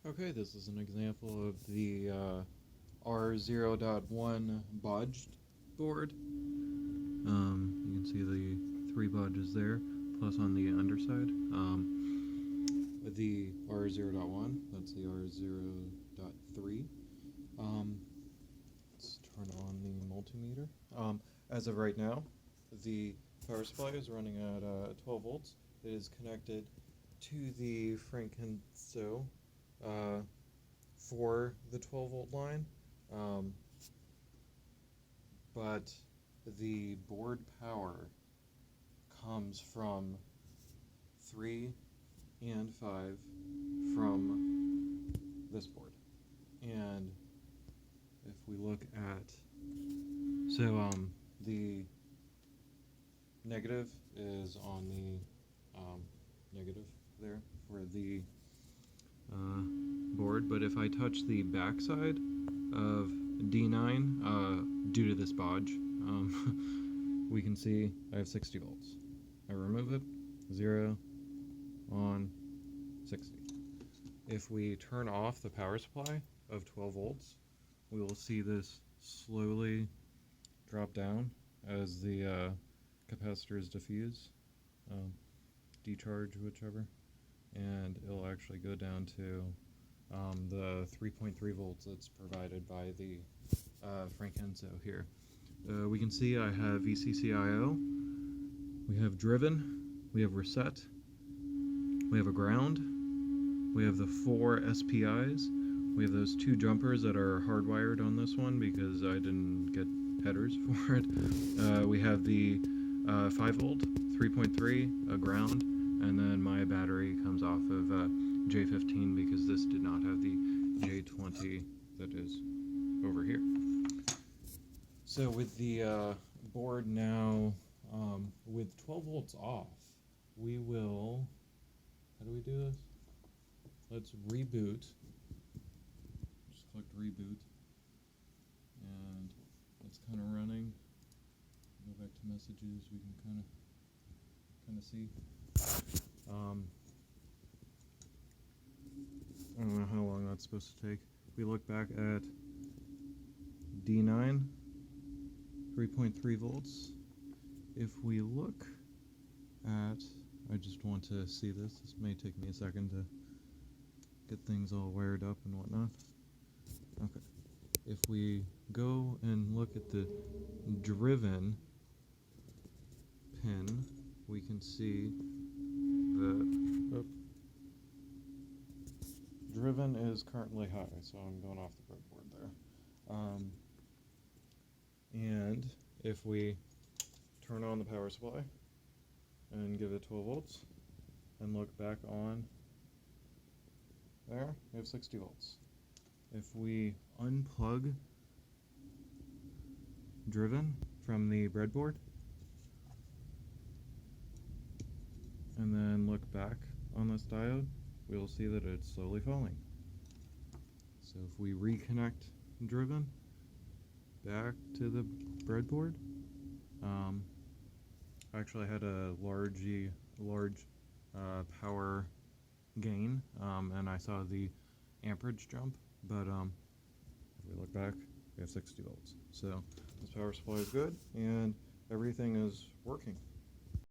Okay, this is an example of the r0.1 bodged board. You can see the 3 bodges there, plus on the underside. The r0.1, that's the r0.3. Let's turn on the multimeter. As of right now, the power supply is running at 12 volts. It is connected to the Frankenso for the 12-volt line, but the board power comes from 3 and 5 from this board. And if we look at, the negative is on the negative there for the board, but if I touch the backside of D9 due to this bodge, we can see I have 60 volts. I remove it, 0 on 60. If we turn off the power supply of 12 volts, we will see this slowly drop down as the capacitors diffuse, decharge, whichever, and it'll actually go down to the 3.3 volts that's provided by the Frankenso here. We can see I have VCCIO, we have driven, we have reset, we have a ground, we have the 4 SPIs, we have those 2 jumpers that are hardwired on this one because I didn't get headers for it. We have the 5 volt, 3.3, a ground, and then my battery comes off of J15 because this did not have the J20 that is over here. So with the board now with 12 volts off, we will, how do we do this? Let's reboot. Just click reboot, and it's kind of running. Go back to messages, we can kind of see. I don't know how long that's supposed to take. We look back at D9, 3.3 volts. If we look at, I just want to see this. This may take me a second to get things all wired up and whatnot. Okay. If we go and look at the driven pin, we can see that driven is currently high, so I'm going off the breadboard there. And if we turn on the power supply and give it 12 volts and look back on there, we have 60 volts. If we unplug driven from the breadboard and then look back on this diode, we'll see that it's slowly falling. So if we reconnect driven back to the breadboard, actually I had a large power gain, and I saw the amperage jump, but if we look back, we have 60 volts. So this power supply is good, and everything is working.